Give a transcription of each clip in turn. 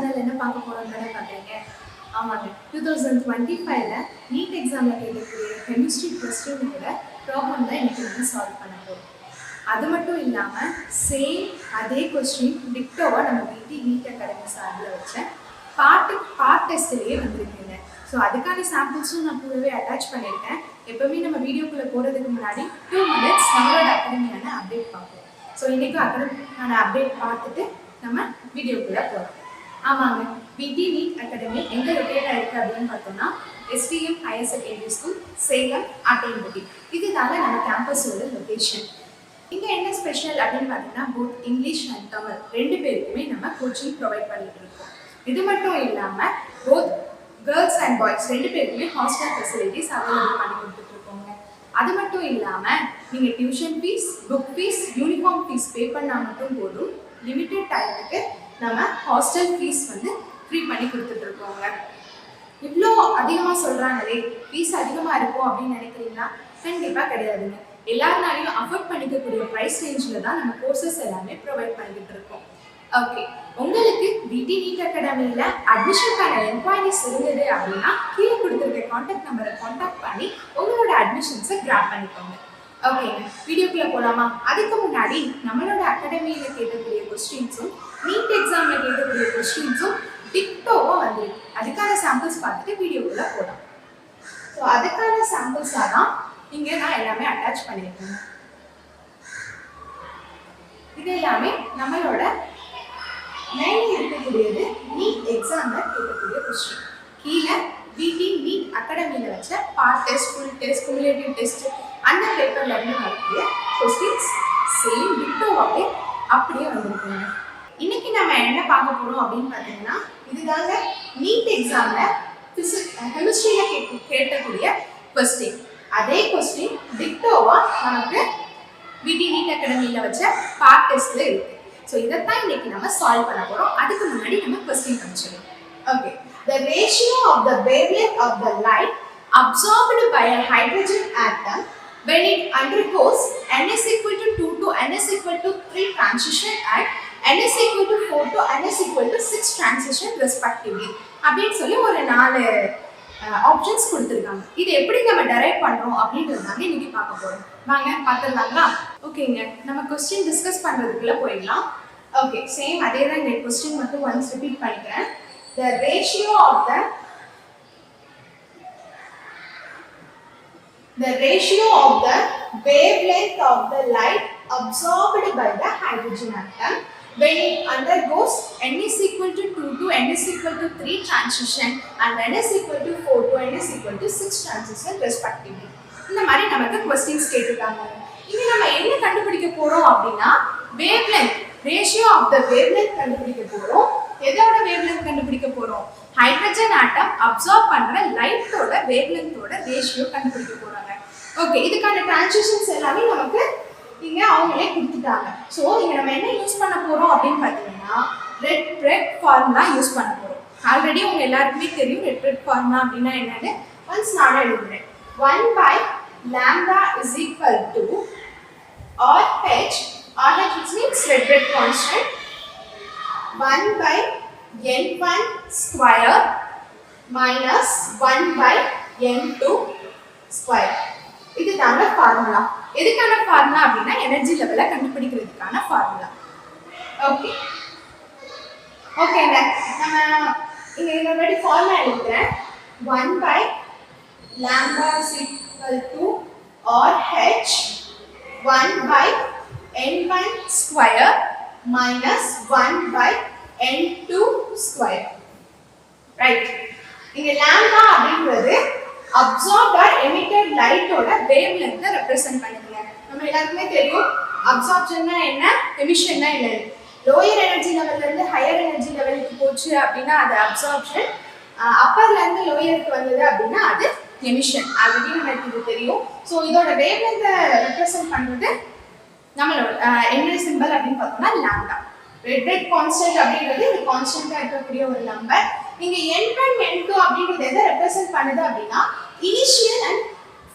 Channel என்ன பார்க்க போறோம்னு பார்க்குறீங்க. ஆமாங்க, 2025ல நீட் எக்ஸாமில் கேட்கக்கூடிய கெமிஸ்ட்ரி கொஸ்டினோட ப்ராப்ளம் தான் இன்னைக்கு நம்ம சால்வ் பண்ண போகிறோம். அது மட்டும் இல்லாமல் அதே கொஸ்டின் டிக்டோவாக நம்ம நீட் அகாடமி சார்பில் வச்ச பார்ட் டெஸ்ட்லேயே வந்திருக்குங்க. ஸோ அதுக்கான சாம்பிள்ஸும் நான் கூடவே அட்டாச் பண்ணியிருக்கேன். எப்போவுமே நம்ம வீடியோக்குள்ளே போகிறதுக்கு முன்னாடி 2 minutes நம்மளோட அகாடமியான அப்டேட் பார்ப்போம். ஸோ இன்றைக்கி அகாடமிக்கான அப்டேட் பார்த்துட்டு நம்ம வீடியோக்குள்ளே போகிறோம். ஆமாங்க, பிடி நீட் அகாடமி எங்கே லொக்கேட் ஆகிருக்கு அப்படின்னு பார்த்தோம்னா STM higher secondary school, Salem, Attayampatti. இதுதாங்க நம்ம கேம்பஸோட லொக்கேஷன். இங்கே என்ன ஸ்பெஷல் அப்படின்னு பார்த்தீங்கன்னா போத் இங்கிலீஷ் அண்ட் தமிழ் 2 பேருக்குமே நம்ம கோச்சிங் ப்ரொவைட் பண்ணிட்டு இருக்கோம். இது மட்டும் இல்லாமல் போத் கேர்ள்ஸ் அண்ட் பாய்ஸ் 2 பேருக்குமே ஹாஸ்டல் ஃபெசிலிட்டிஸ் அவைலபிள் பண்ணி கொடுத்துட்டு இருக்கோங்க. அது மட்டும் இல்லாமல் நீங்கள் tuition fees, book fees, uniform fees pay பண்ணால் மட்டும் போதும். லிமிட்டட் டைமுக்கு நம்ம ஹாஸ்டல் ஃபீஸ் ஃப்ரீ பண்ணி கொடுத்துட்ருக்கோங்க. இவ்வளோ அதிகமாக சொல்கிறாங்களே, ஃபீஸ் அதிகமாக இருக்கும் அப்படின்னு நினைக்கிறீங்களா? கண்டிப்பாக கிடையாதுங்க. எல்லாருனாலையும் அஃபோர்ட் பண்ணிக்கக்கூடிய ப்ரைஸ் ரேஞ்சில் தான் நம்ம கோர்சஸ் எல்லாமே ப்ரொவைட் பண்ணிக்கிட்டு இருக்கோம். ஓகே, உங்களுக்கு பிடி நீட் அகாடமியில் அட்மிஷனுக்கான என்கொயரிஸ் இருந்தது அப்படின்னா கீழே கொடுத்துருக்க கான்டாக்ட் நம்பரை கான்டாக்ட் பண்ணி உங்களோட அட்மிஷன்ஸை கிராப் பண்ணிக்கோங்க. ஓகேங்க, வீடியோக்குள்ளே போகலாமா? அதுக்கு முன்னாடி நம்மளோட அகாடமியில் கேட்கக்கூடிய கொஸ்டின்ஸும் நீட் எக்ஸாமில் கேட்கக்கூடிய கொஸ்டின்ஸும் டிக்டோவாக வந்துருக்கு. அதுக்கான சாம்பிள்ஸ் பார்த்துட்டு வீடியோக்குள்ளே போகலாம். ஸோ அதுக்கான சாம்பிள்ஸாக தான் இங்கே நான் எல்லாமே அட்டாச் பண்ணியிருக்கேன். இது எல்லாமே நம்மளோட மெயின்லி இருக்கக்கூடியது நீட் எக்ஸாமில் கேட்கக்கூடிய கொஸ்டின். கீழே பிடி நீட் அகாடமியில் வச்ச part test, full test, cumulative test அந்த பேப்பர்ல இருந்து வரக்கூடிய கொஸ்டின்ஸ் சேம் டிக்டோவாகவே அப்படியே வந்திருக்குங்க. இன்னைக்கு நம்ம என்ன பார்க்க போறோம் அப்படின்னு பார்த்தீங்கன்னா, இதுதாங்க நீட் எக்ஸாம்ல கெமிஸ்ட்ரியில கேட்கக்கூடிய கொஸ்டின். அதே கொஸ்டின் டிக்டோவா நமக்கு பிடி நீட் அகாடமியில் வச்ச பார்ட் டெஸ்ட்ல இருக்கு. ஸோ இதைத்தான் இன்னைக்கு நம்ம சால்வ் பண்ண போறோம். அதுக்கு முன்னாடி நம்ம கொஸ்டின் படிச்சிடலாம். Okay, the ratio of the wavelength of the light absorbed by a hydrogen atom when it undergoes n is equal to 2 to n is equal to 3 transition and n is equal to 4 to n is equal to 6 transition respectively அப்படின்னு சொல்லி ஒரு 4 options கொடுத்துருக்காங்க. இது எப்படி நம்ம derive பண்ணுறோம் அப்படின்றது தாங்க இன்னைக்கு பார்க்க போகிறோம். வாங்க பார்த்துடலாங்களா? ஓகேங்க, நம்ம கொஸ்டின் டிஸ்கஸ் பண்ணுறதுக்குள்ள போயிடலாம். ஓகே, சேம் அதே தான் இந்த கொஸ்டின் மட்டும் ஒன்ஸ் ரிப்பீட் பண்ணிக்கிறேன். The ratio of the wavelength of the light absorbed by the hydrogen atom when it undergoes n is equal to 2 to n is equal to 3 transition and n is equal to 4 to n is equal to 6 transition respectively. இந்த மாதிரி நமக்கு questions கேட்டிருக்காங்க. இங்க நம்ம என்ன கண்டுபிடிக்க போறோம் அப்படினா wavelength, ratio of the wavelength கண்டுபிடிக்க போறோம். எதோட wavelength கண்டுபிடிக்க போறோம்? ஹைட்ரஜன் ஆட்டம் அப்சார்ப் பண்ற லைட்டோட wavelengthோட ரேஷியோ கண்டுபிடிக்க போறாங்க. ஓகே, இதுக்கான டிரான்சிஷன்ஸ் எல்லாமே நமக்கு இங்க அவங்களே கொடுத்துட்டாங்க. ஸோ இங்க நம்ம என்ன யூஸ் பண்ண போறோம் அப்படின்னு பார்த்தீங்கன்னா ரெட் ஃபார்முலா யூஸ் பண்ண போறோம். ஆல்ரெடி உங்க எல்லாருக்குமே தெரியும் ரெட் ஃபார்முலா அப்படின்னா என்னன்னு. ஒன்ஸ் நான் எழுதுறேன். 1 by lambda is equal to RH which means red constant, 1 by n1 square minus 1 by n2 square. இது தாங்க ஃபார்முலா. எதுக்கான ஃபார்முலா அப்படின்னா எனர்ஜி லெவலை கண்டுபிடிக்கிறதுக்கான ஃபார்முலா. ஓகே ஓகேங்க, நம்ம இங்கே ஆல்ரெடி ஃபார்முலா எழுதுறேன். 1 by lambda is equal to RH 1 by n1 square minus 1 by n2 square. Right, இங்க lambda அப்படிங்கிறது absorbed or emitted light ஓட wavelength ரெப்ரசன்ட் பண்ணுங்க. நம்ம எல்லாருக்குமே தெரியும் அப்சார்ப்ஷன்னா என்ன, எமிஷன்னா என்ன. லோயர் எனர்ஜி லெவல்ல இருந்து ஹையர் எனர்ஜி லெவலுக்கு போச்சு அப்படின்னா அது அப்சார்ப்ஷன், அப்பர்ல இருந்து லோயருக்கு வந்தது அப்படின்னா அது எமிஷன். ஆல்ரெடி நமக்கு இது தெரியும். ஸோ இதோட வேவ்லென்த் ரெப்ரசன்ட் பண்றது நம்மளோட என்ன சிம்பிள் அப்படின்னு பார்த்தோம்னா லாம்டா. ரெட் கான்ஸ்டன்ட் அப்படிங்கிறது இது கான்ஸ்டன்டா இருக்கக்கூடிய ஒரு நம்பர். நீங்க n1 n2 அப்படிங்கிறது எதை ரெப்ரசன்ட் பண்ணுது அப்படின்னா initial and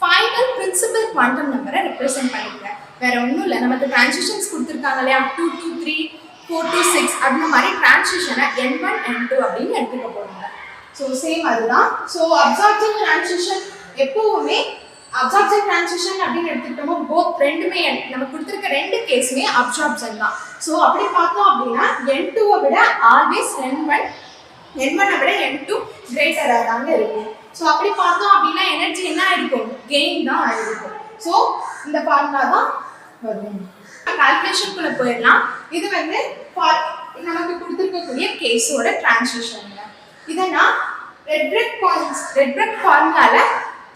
final principal quantum நம்பரை ரெப்ரசன்ட் பண்ணிருங்க. வேற ஒன்றும் இல்லை, நமக்கு டிரான்சிஷன்ஸ் கொடுத்துருக்காங்க இல்லையா, 2 to 3 4 to 6 அந்த மாதிரி டிரான்சிஷனை N1 N2 அப்படின்னு எடுத்துக்க போறாங்க. ஸோ சேம் அதுதான். ஸோ அப்சார்ப்ஷன் டிரான்சிஷன் எப்பவுமே அப்சார்ப்ஷன் டிரான்சிஷன் அப்படின்னு எடுத்துக்கிட்டோமோ போத் ரெண்டுமே நம்ம கொடுத்துருக்க ரெண்டு கேஸுமே அப்சார்ப்ஷன் தான். ஸோ அப்படி பார்த்தோம் அப்படின்னா N2-வை விட ஆல்வேஸ் N1-ஐ விட N2 கிரேட்டராக தாங்க இருக்கும். ஸோ அப்படி பார்த்தோம் அப்படின்னா எனர்ஜி என்ன ஆயிருக்கும், கெயின் தான் ஆயிருக்கும். ஸோ இந்த ஃபார்முலா தான் வரும். கால்குலேஷனுக்குள்ள போயிடலாம். இது வந்து நமக்கு கொடுத்துருக்கக்கூடிய கேஸோட டிரான்சிஷன். இதை நான் ரெட் பிரெட் ஃபார்முலால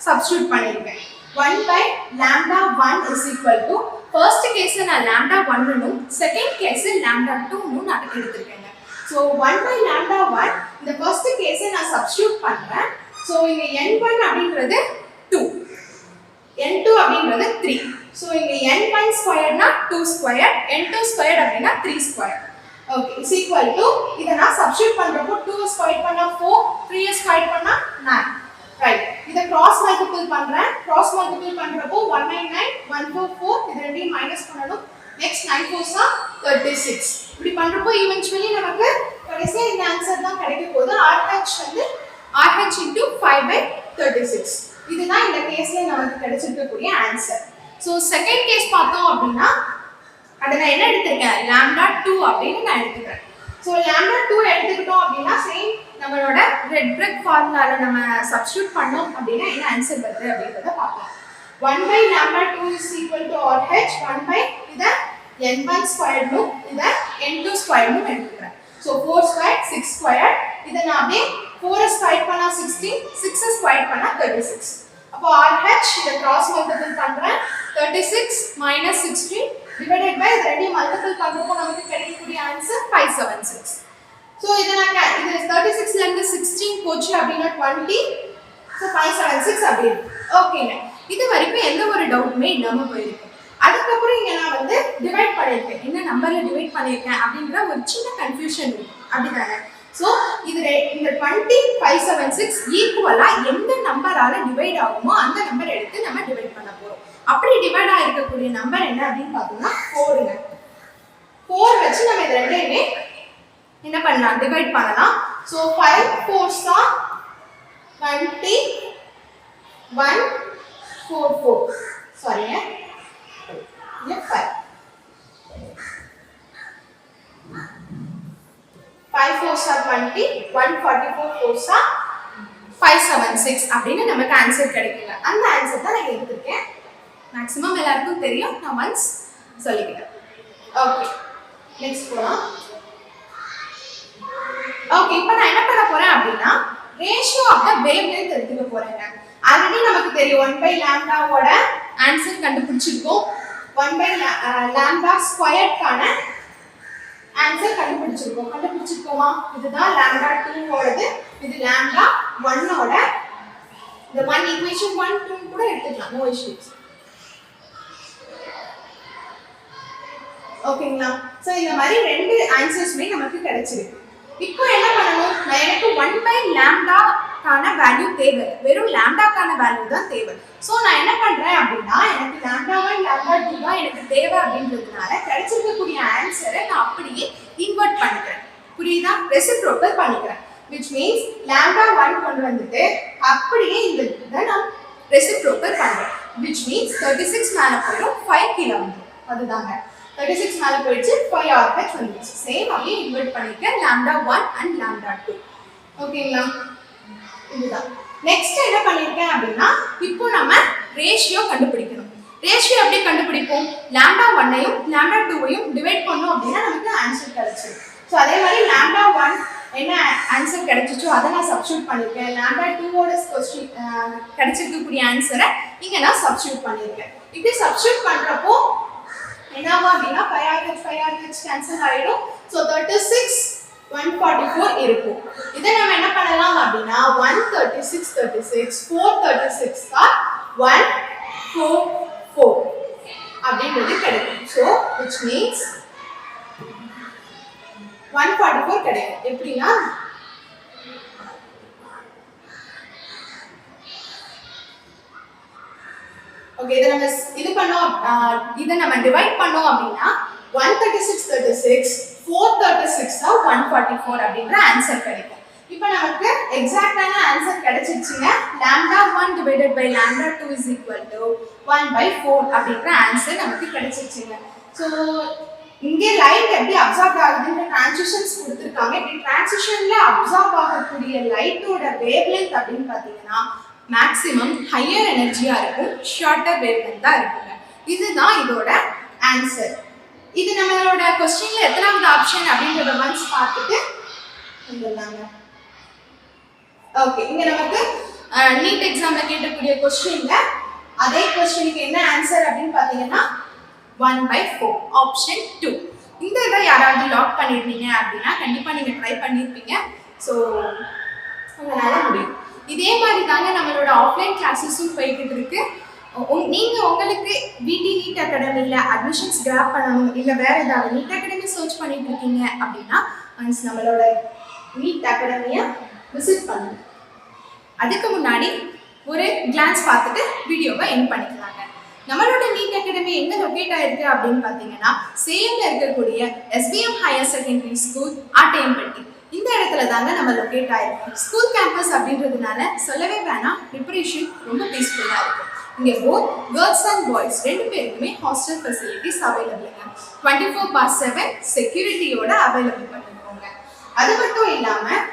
சப்ஸ்டியூட் பண்ணியிருக்கேன். 1/λ1 is equal to ஃபர்ஸ்ட் கேஸில் நான் λ1னும் செகண்ட் கேஸில் λ2னும் நான் எடுத்திருக்கேங்க. ஸோ 1/λ1 இந்த ஃபர்ஸ்ட் கேஸை நான் சப்ஸ்டியூட் பண்ணுறேன். ஸோ இங்கே N1 அப்படின்றது 2, N2 அப்படின்றது 3. ஸோ இங்கே N1 ஸ்கொயர்னா 2 ஸ்கொயர், N2 ஸ்கொயர் அப்படின்னா 3 square. Okay is equal to இதை நான் சப்ஸ்டியூட் பண்ணுறப்போ 2 ஸ்கொயர் பண்ணால் 4, 3 ஸ்கொயர் பண்ணால் 9. ரைட், இதை கிராஸ் மல்டிபிள் பண்ணுறேன். கிராஸ் மல்டிபிள் பண்ணுறப்போ 199, 144 இது ரெண்டையும் மைனஸ் பண்ணணும். Next 9 4s are 36. இப்படி பண்ணுறப்போ ஈவென்ச்சுவலி நமக்கு கடைசியாக இந்த ஆன்சர் தான் கிடைக்க போகுது. RH வந்து RH into 5/36. இதுதான் இந்த கேஸ்ல நமக்கு கிடைச்சிருக்கக்கூடிய ஆன்சர். ஸோ செகண்ட் கேஸ் பார்த்தோம் அப்படின்னா அதை நான் என்ன எடுத்திருக்கேன், λ2 அப்படின்னு நான் எடுத்துக்கிறேன். ஸோ λ2 எடுத்துக்கிட்டோம் அப்படின்னா சேம் நம்மளோட ரெட் பிரெட் ஃபார்முலால நம்ம சப்ஸ்டியூட் பண்ணோம் அப்படின்னா என்ன ஆன்சர் வருது அப்படின்றத பார்க்கலாம். 1/λ2 is equal to RH 1/ இதை N1 ஸ்கொயர்னும் இதை N2 ஸ்கொயர்னும் எடுத்துக்கிறேன். ஸோ 4 ஸ்கொயர் 6 ஸ்கொயர், இதை நான் அப்படியே 4 ஸ்கொயர் பண்ணா 16, 6 ஸ்கொயர் பண்ணா 36. அப்போ RH இதை கிராஸ் மல்டிபிள் பண்றேன். 36 minus 16 divided by இதை ரெண்டையும் மல்டிபிள் பண்றப்போ நமக்கு கிடைக்கக்கூடிய ஆன்சர் 576. ஸோ இதை நான் இது 36ல இருந்து 16 போச்சு அப்படின்னா 20. ஸோ 576 அப்படி இருக்கு. ஓகேங்க, இது வரைக்கும் எந்த ஒரு டவுட்டுமே இல்லாம போயிருக்கு. அதுக்கப்புறம் இங்க நான் வந்து டிவைட் பண்ணியிருக்கேன், என்ன நம்பர்ல டிவைட் பண்ணியிருக்கேன் அப்படின்ற ஒரு சின்ன கன்ஃபியூஷன் இருக்கு அப்படிதானே. ஸோ இது இந்த 20 576 ஈக்குவலா எந்த நம்பரால டிவைட் ஆகுமோ அந்த நம்பர் எடுத்து நம்ம டிவைட் பண்ண போறோம். அப்படி டிவைட் ஆகிருக்கக்கூடிய நம்பர் என்ன அப்படின்னு பார்த்தோம்னா 4ங்க. 4 வச்சு நம்ம இது ரெண்டையுமே என்ன பண்ணலாம், டிவைட் பண்ணலாம். ஸோ 5 4s are 20 144 சாரிங்க 5 4s are 20 144 4s are 576 அப்படின்னு நமக்கு ஆன்சர் கிடைக்குங்க. அந்த ஆன்சர் தான் நான் எடுத்திருக்கேன். மேக்ஸிமம் எல்லாருக்கும் தெரியும், நான் ஒன்ஸ் சொல்லிக்கிறேன். ஓகே நெக்ஸ்ட் போலாம். ஓகே இப்போ நான் என்ன பண்ண போறேன் அப்படின்னா ரேஷியோ ஆஃப் த வேவ்லென்த் எடுத்துக்க போறேங்க. ஆல்ரெடி நமக்கு தெரியும் 1/λ-ஓட ஆன்சர் கண்டுபிடிச்சிருக்கோம். 1/λ ஸ்கொயர்க்கான ஆன்சர் கண்டுபிடிச்சிருக்கோமா? இதுதான் λ2ஓடது, இது λ1ஓட. இந்த 1 ஈக்குவேஷன் 1 2 கூட எடுத்துக்கலாம், நோ இஷ்யூஸ். ஓகேங்களா? சோ இந்த மாதிரி ரெண்டு ஆன்சர்ஸ்மே நமக்கு கிடைச்சிருக்கு. இப்போ என்ன பண்ணணும், நான் எனக்கு 1/λ-கான வேல்யூ தேவை, வெறும் λ-கான வேல்யூ தான் தேவை. சோ நான் என்ன பண்றேன் அப்படின்னா எனக்கு λ1 λ2 தான் எனக்கு தேவை அப்படின்றதுனால கிடைச்சிருக்கக்கூடிய ஆன்சரை நான் அப்படியே இன்வெர்ட் பண்ணிக்கிறேன். புரியுதா? ரெசிப்ரோக்கல் பண்ணிக்கிறேன். which means λ1 கொண்டு வந்துட்டு அப்படியே இந்த இதை நான் ரெசிப்ரோக்கல் பண்றேன். which means 36 மேல போயிடும், 5 கீழே வந்துடும். அதுதாங்க 36 மேல போயிடுச்சு, 5 RH வந்துச்சு. சேம் அப்படியே இன்வெர்ட் பண்ணிருக்கேன் λ1 and λ2. ஓகேங்களா? இதுதான். நெக்ஸ்ட் என்ன பண்ணிருக்கேன் அப்படின்னா இப்போ நம்ம ரேஷியோ கண்டுபிடிக்கணும். ரேஷியோ எப்படி கண்டுபிடிப்போம்? λ1ஐயும் λ2ஐயும் டிவைட் பண்ணோம் அப்படின்னா நமக்கு ஆன்சர் கிடைச்சிடும். ஸோ அதே மாதிரி λ1 என்ன ஆன்சர் கிடைச்சிச்சோ அதை நான் சப்ஸ்டியூட் பண்ணியிருக்கேன். λ2ஓட கிடைச்சிருக்கக்கூடிய ஆன்சரை இங்கே நான் சப்ஸ்டியூட் பண்ணியிருக்கேன். இப்படி சப்ஸ்டியூட் பண்ணுறப்போ என்னவா அப்படின்னா 5RH கேன்சல் ஆகிடும். ஸோ 36 144 இருக்கும். இதை நம்ம என்ன பண்ணலாம் அப்படின்னா 136 36 436 144 அப்படின்றது கிடைக்கும். ஸோ which means 144 கிடைக்கும். எப்படின்னா ஓகே இதை நம்ம இது பண்ணோம், இதை நம்ம டிவைட் பண்ணோம் அப்படின்னா 136 36 436 144 அப்படின்ற ஆன்சர் கிடைக்கும். இப்போ நமக்கு எக்ஸாக்டான answer கிடைச்சிருச்சுங்க. λ1 divided by λ2 is equal to 1/4 அப்படின்ற ஆன்சர் நமக்கு கிடைச்சிருச்சுங்க. ஸோ இங்கே லைட் எப்படி அப்சார்ப் ஆகுதுன்ற டிரான்சிஷன்ஸ் கொடுத்துருக்காங்க. இப்படி டிரான்சிஷன்ல அப்சார்ப் ஆகக்கூடிய லைட்டோட வேவ் லென்த் அப்படின்னு பார்த்தீங்கன்னா மேக்ஸிமம் ஹையர் எனர்ஜியா இருக்கும், ஷார்ட்டர் வேவ் லென்த்தா இருக்குங்க. இதுதான் இதோட ஆன்சர். இது நம்மளோட கொஸ்டின்ல எத்தனாவது ஆப்ஷன் அப்படின்றத ஒன்ஸ் பார்த்துட்டு வந்துடலாங்க. ஓகே, இங்க நமக்கு நீட் எக்ஸாம்ல கேட்டக்கூடிய கொஸ்டின்ல அதே கொஸ்டினுக்கு என்ன ஆன்சர் அப்படின்னு பார்த்தீங்கன்னா 1/4 ஆப்ஷன் 2. இந்த இதை யாராவது லாக் பண்ணிருப்பீங்க அப்படின்னா கண்டிப்பா நீங்க ட்ரை பண்ணிருப்பீங்க. ஸோ உங்களால முடியும். இதே மாதிரி தாங்க நம்மளோட ஆஃப்லைன் கிளாஸஸும் போய்கிட்டு இருக்கு. நீங்க உங்களுக்கு விடி நீட் அகாடமியில அட்மிஷன்ஸ் கிராப் பண்ணணும், இல்லை வேற ஏதாவது நீட் அகாடமி சர்ச் பண்ணிட்டு இருக்கீங்க அப்படின்னா நம்மளோட நீட் அகாடமியை விசிட் பண்ணுங்க. அதுக்கு முன்னாடி ஒரு கிளான்ஸ் பார்த்துட்டு வீடியோவை எண்ட் பண்ணிக்கலாங்க. நம்மளோட நீட் அகாடமி எங்க லொக்கேட் ஆயிருக்கு அப்படின்னு பார்த்தீங்கன்னா சேலம்ல இருக்கக்கூடிய SBM higher secondary school Attayampatti. இந்த இடத்துல தாங்க நம்ம லொக்கேட் ஆயிருக்கோம். ஸ்கூல் கேம்பஸ் அப்படின்றதுனால சொல்லவே வேணாம், ப்ரிப்பரேஷன் ரொம்ப பீஸ்ஃபுல்லாக இருக்கும். இங்கே போத் கேர்ள்ஸ் அண்ட் பாய்ஸ் ரெண்டு பேருக்குமே ஹாஸ்டல் ஃபெசிலிட்டிஸ் அவைலபிளுங்க. 24/7 செக்யூரிட்டியோட அவைலபிள் பண்ணிருக்கோங்க. அது மட்டும் இல்லாமல்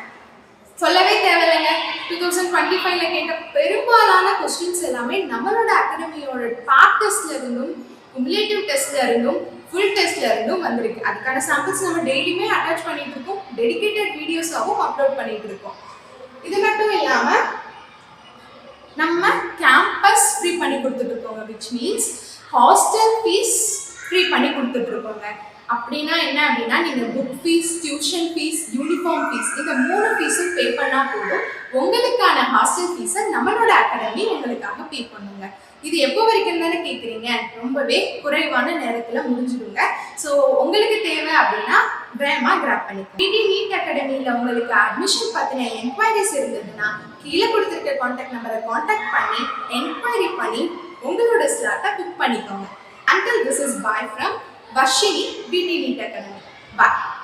சொல்லவே தேவையில்லைங்க, 2025ல கேட்ட பெரும்பாலான கொஸ்டின்ஸ் எல்லாமே நம்மளோட அகாடமியோட பார்ட் டெஸ்ட்ல இருந்தும் குமுலேட்டிவ் டெஸ்ட்ல இருந்தும் ஃபுல் டெஸ்ட்ல இருந்தும் வந்திருக்கு. அதுக்கான சாம்பிள்ஸ் நம்ம டெய்லியுமே அட்டாச் பண்ணிட்டு இருக்கோம், டெடிகேட்டட் வீடியோஸாகவும் அப்லோட் பண்ணிட்டு இருக்கோம். இது மட்டும் இல்லாம நம்ம கேம்பஸ் ஃப்ரீ பண்ணி கொடுத்துட்டு இருக்கோங்க, which means hostel fees free பண்ணி கொடுத்துட்டு இருக்கோங்க. அப்படின்னா என்ன அப்படின்னா நீங்கள் book fees, tuition fees, uniform fees இந்த 3 ஃபீஸும் பே பண்ணால் போதும். உங்களுக்கான ஹாஸ்டல் ஃபீஸை நம்மளோட அகாடமி உங்களுக்காக பே பண்ணுங்க. இது எப்போ வரைக்கும் தானே கேட்குறீங்க? ரொம்பவே குறைவான நேரத்தில் முடிஞ்சிடுங்க. ஸோ உங்களுக்கு தேவை அப்படின்னா வேகமாக கிராப் பண்ணிக்கோங்க. விடி நீட் அகாடமியில் உங்களுக்கு அட்மிஷன் பற்றின என்கொயரிஸ் இருந்ததுன்னா கீழே கொடுத்துருக்க கான்டாக்ட் நம்பரை கான்டாக்ட் பண்ணி என்கொயரி பண்ணி உங்களோட ஸ்லாட்டை புக் பண்ணிக்கோங்க. Until this is bye from Varshini, VT NEET Academy. Bye.